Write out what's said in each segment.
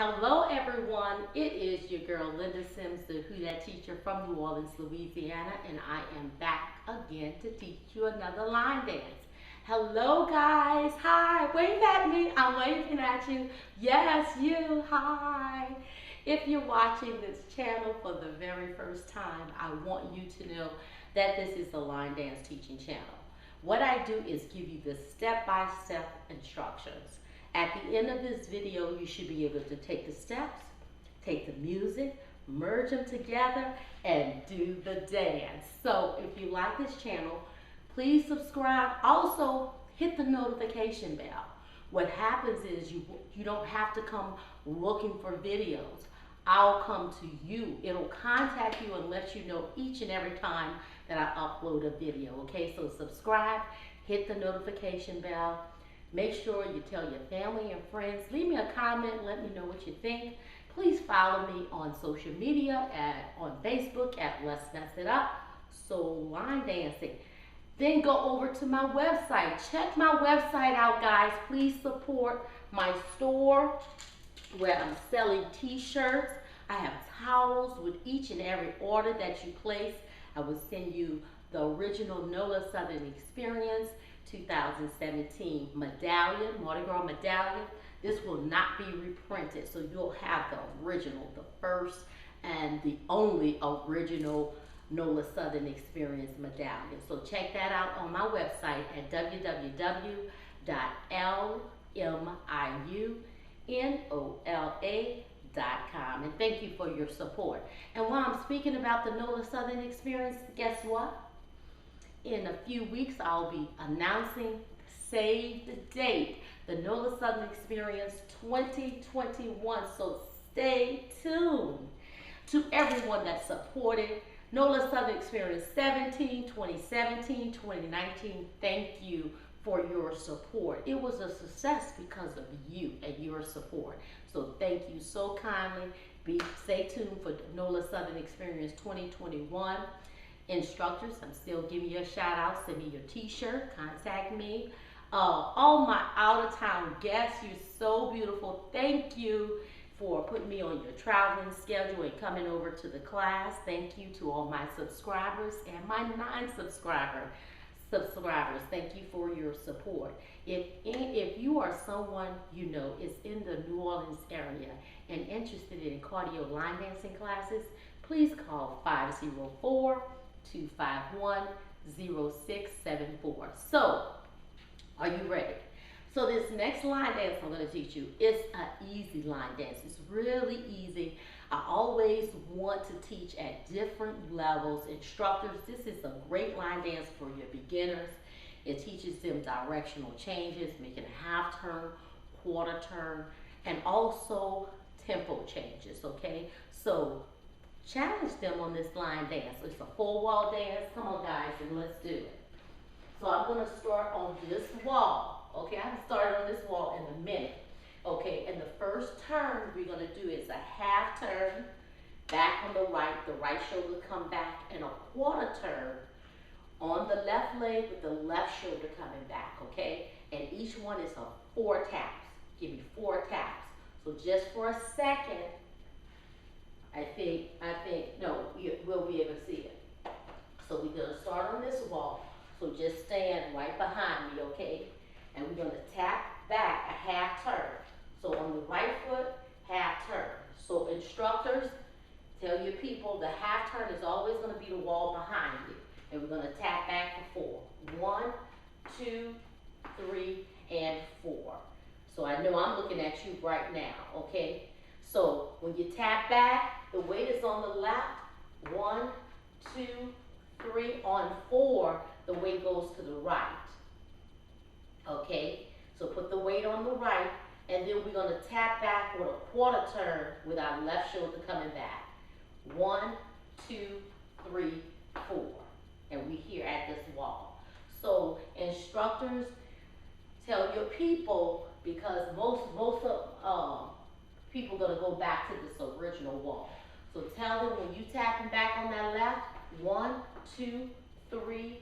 Hello everyone, it is your girl Linda Sims, the Who Dat teacher from New Orleans, Louisiana, and I am back again to teach you another line dance. Hello guys, hi, wave at me, I'm waving at you. Yes, you, hi. If you're watching this channel for the very first time, I want you to know that this is the line dance teaching channel. What I do is give you the step-by-step instructions. At the end of this video, you should be able to take the steps, take the music, merge them together, and do the dance. So if you like this channel, please subscribe. Also, hit the notification bell. What happens is you don't have to come looking for videos. I'll come to you. It'll contact you and let you know each and every time that I upload a video. Okay, so subscribe, hit the notification bell. Make sure you tell your family and friends. Leave me a comment. Let me know what you think. Please follow me on social media on Facebook at Let's Mess It Up, Soul Line Dancing. Then go over to my website. Check my website out, guys. Please support my store where I'm selling t-shirts. I have towels with each and every order that you place. I will send you the original NOLA Southern Experience 2017 medallion, Mardi Gras medallion. This will not be reprinted, so you'll have the original, the first and the only original NOLA Southern Experience medallion. So check that out on my website at www.lmiunola.com. And thank you for your support. And while I'm speaking about the NOLA Southern Experience, guess what? In a few weeks, I'll be announcing, save the date, the NOLA Southern Experience 2021. So stay tuned. To everyone that supported NOLA Southern Experience 2017, 2019, thank you for your support. It was a success because of you and your support. So thank you so kindly. Stay tuned for NOLA Southern Experience 2021. Instructors, I'm still giving you a shout out. Send me your t-shirt, contact me. All my out of town guests, you're so beautiful. Thank you for putting me on your traveling schedule and coming over to the class. Thank you to all my subscribers and my non-subscribers. Thank you for your support. If you are someone you know is in the New Orleans area and interested in cardio line dancing classes, please call 504-251-0674. So, are you ready? So this next line dance I'm going to teach you is an easy line dance. It's really easy. I always want to teach at different levels. Instructors, this is a great line dance for your beginners. It teaches them directional changes, making a half turn, quarter turn, and also tempo changes, okay? So challenge them on this line dance. It's a full wall dance. Come on, guys, and let's do it. So I'm going to start on this wall. Okay, I haven't started on this wall in a minute. Okay, and the first turn we're going to do is a half turn, back on the right shoulder come back, and a quarter turn on the left leg with the left shoulder coming back, okay? And each one is 4 taps. Give me 4 taps. So just for a second, I think, no, we'll be able to see it. So we're going to start on this wall. So just stand right behind me, okay? And we're going to tap back a half turn. So on the right foot, half turn. So instructors, tell your people the half turn is always going to be the wall behind you. And we're going to tap back for 4. 1, 2, 3, and 4. So I know I'm looking at you right now, okay? So when you tap back, the weight is on the left. 1, 2, 3. On 4, the weight goes to the right. Okay, so put the weight on the right, and then we're going to tap back with a quarter turn with our left shoulder coming back. 1, 2, 3, 4. And we're here at this wall. So instructors, tell your people, because most of people are going to go back to this original wall. So tell them when you tapping back on that left, 1, 2, 3,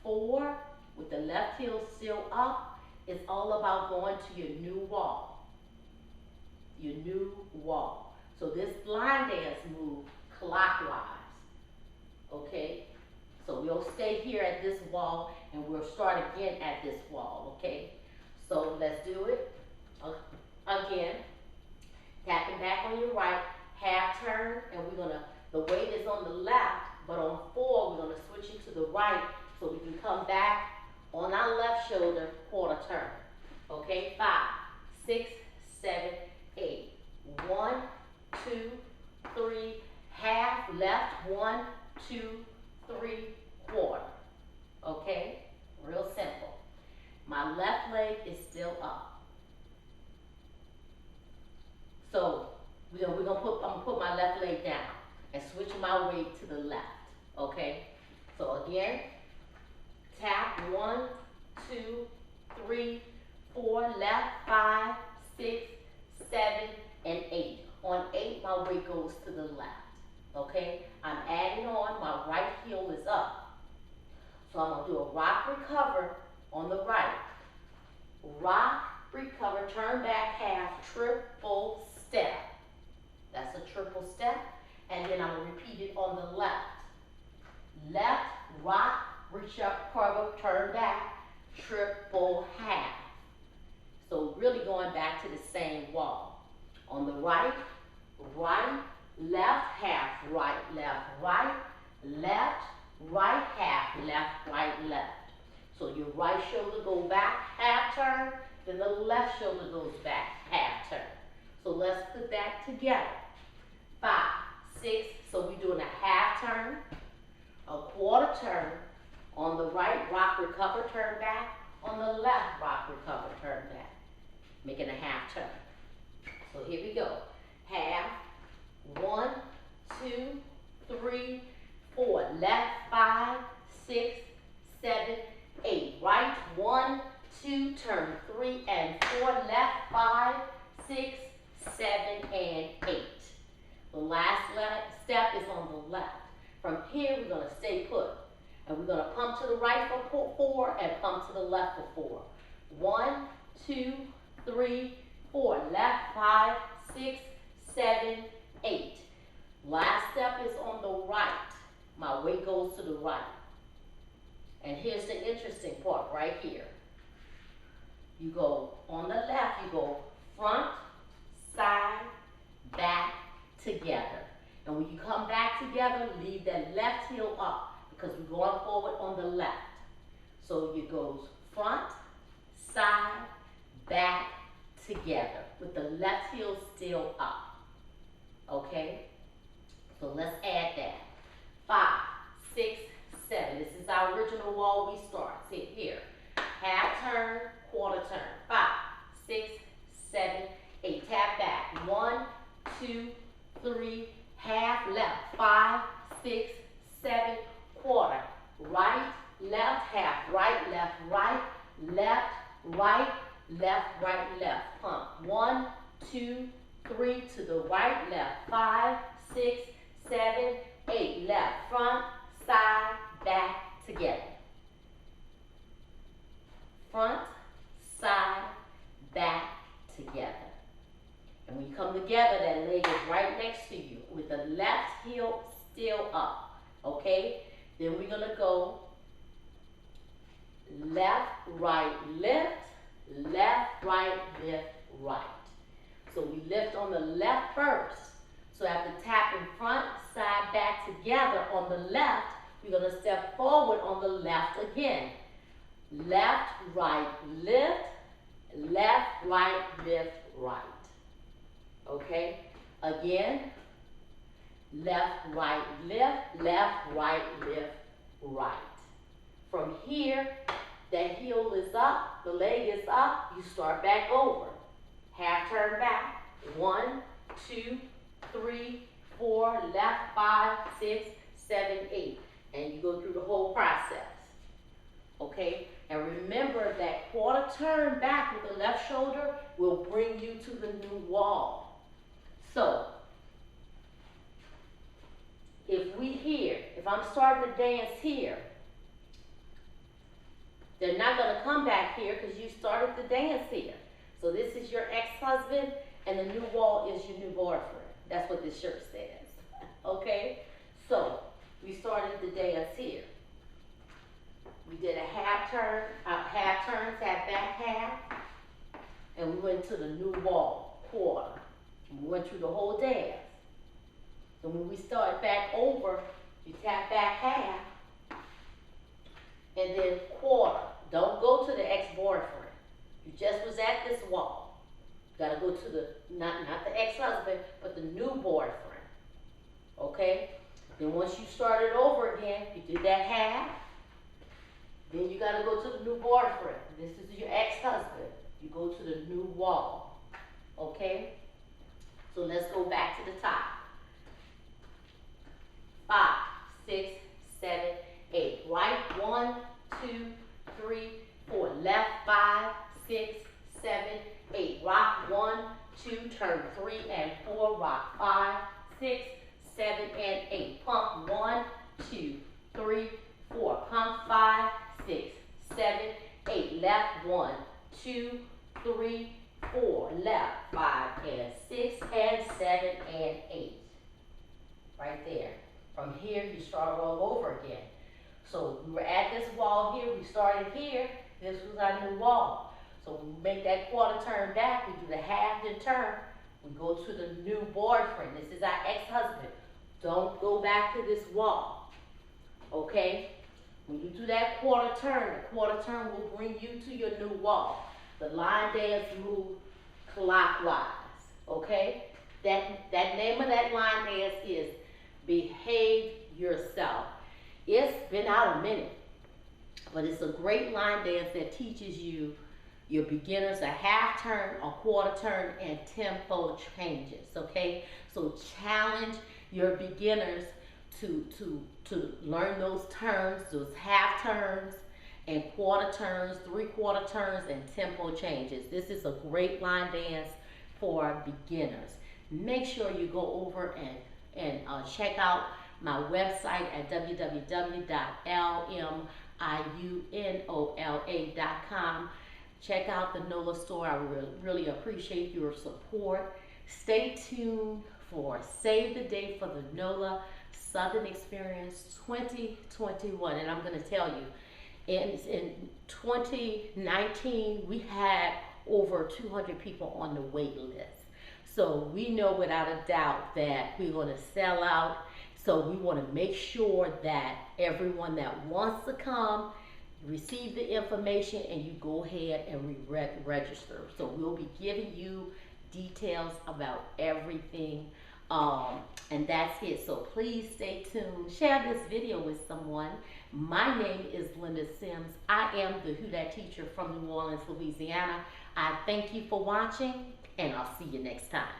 4, with the left heel still up. It's all about going to your new wall. Your new wall. So this line dance move clockwise, okay? So we'll stay here at this wall and we'll start again at this wall, okay? So let's do it again. Tapping back on your right, half turn, and we're gonna, the weight is on the left, but on 4, we're gonna switch it to the right so we can come back on our left shoulder, quarter turn. Okay, 5, 6, 7, 8. 1, 2, 3, half, left, 1, 2, 3, quarter. Okay, real simple. My left leg is still up. So I'm gonna put my left leg down and switch my weight to the left. Okay. So again, tap 1, 2, 3, 4, left, 5, 6, 7, and 8. On 8, my weight goes to the left. Okay. I'm adding on. My right heel is up. So I'm gonna do a rock recover on the right. Rock, recover, turn back half, triple step. That's a triple step. And then I'm going to repeat it on the left. Left, rock, recover, turn back, triple half. So really going back to the same wall. On the right, right, left, half, right, left, right, left, right, half, left, right, left. So your right shoulder goes back, half turn, then the left shoulder goes back, half turn. So let's put that together. 5, 6, so we're doing a half turn, a quarter turn, on the right, rock, recover, turn back, on the left, rock, recover, turn back, making a half turn. So here we go. Half, 1, 2, 3, 4, left, 5, 6, 7, 8. Right, 1, 2, turn 3 and 4, left, 5, 6, 7, and 8. The last step is on the left. From here, we're going to stay put. And we're going to pump to the right for 4 and pump to the left for 4. 1, 2, 3, 4. Left, 5, 6, 7, 8. Last step is on the right. My weight goes to the right. And here's the interesting part right here. You go on the left, you go front, side, back, together. And when you come back together, leave that left heel up because we're going forward on the left. So it goes front, side, back, together with the left heel still up. Okay? So let's add that. 5, 6, 7. This is our original wall we start. See here. Half turn, quarter turn. 5, 6, 7, 8. Tap back. 1, 2, 3, half, left. 5, 6, 7, quarter. Right, left, half. Right, left, right, left, right, left, right, left. Pump. 1, 2, 3 to the right, left. 5, 6, 7, 8. Left, front, side, back, together. Front, side, back, together. And when you come together, that leg is right next to you with the left heel still up. Okay? Then we're going to go left, right, lift, left, right, lift, right. So we lift on the left first. So after tapping front, side, back together on the left, we're going to step forward on the left again. Left, right, lift, left, right, lift, right. Okay? Again, left, right, lift, left, right, lift, right. From here, that heel is up, the leg is up, you start back over. Half turn back. 1, 2, 3, 4, left, 5, 6, 7, 8. And you go through the whole process. Okay? And remember that quarter turn back with the left shoulder will bring you to the new wall. So, if I'm starting to dance here, they're not going to come back here because you started the dance here. So this is your ex-husband and the new wall is your new boyfriend. That's what this shirt says. Okay? So, we started the dance here. We did a half turn, sat back half, and we went to the new wall, quarter. We went through the whole dance. So when we start back over, you tap back half, and then quarter. Don't go to the ex-boyfriend. You just was at this wall. You gotta go to the, not the ex-husband, but the new boyfriend. Okay? Then once you started over again, you did that half. Then you gotta go to the new boyfriend. This is your ex-husband. You go to the new wall. Okay? So let's go back to the top. 5, 6, 7, 8. Right, 1, 2, 3, 4. Left, 5, 6, 7, 8. Rock 1, 2, turn 3 and 4. Rock 5, 6, 7, and 8. Pump 1, 2, 3, 4. Pump 5, 6, 7, 8. Left 1, 2, 3, 4. Left 5 and 6 and 7 and 8. Right there. From here, you start all over again. So we were at this wall here. We started here. This was our new wall. So when we make that quarter turn back, we do the half then turn. We go to the new boyfriend. This is our ex-husband. Don't go back to this wall. Okay? When you do that quarter turn, the quarter turn will bring you to your new wall. The line dance move clockwise. Okay? That name of that line dance is Behave Yourself. It's been out a minute, but it's a great line dance that teaches you your beginners a half turn, a quarter turn, and tempo changes. Okay, so challenge your beginners to learn those turns, those half turns, and quarter turns, 3/4 turns, and tempo changes. This is a great line dance for beginners. Make sure you go over and check out my website at www.lmiunola.com. Check out the NOLA store. I really appreciate your support. Stay tuned for Save the Day for the NOLA Southern Experience 2021. And I'm going to tell you, in 2019, we had over 200 people on the wait list. So we know without a doubt that we're going to sell out. So we want to make sure that everyone that wants to come receive the information and you go ahead and register. So we'll be giving you details about everything. And that's it. So please stay tuned. Share this video with someone. My name is Linda Sims. I am the Who Dat teacher from New Orleans, Louisiana. I thank you for watching, and I'll see you next time.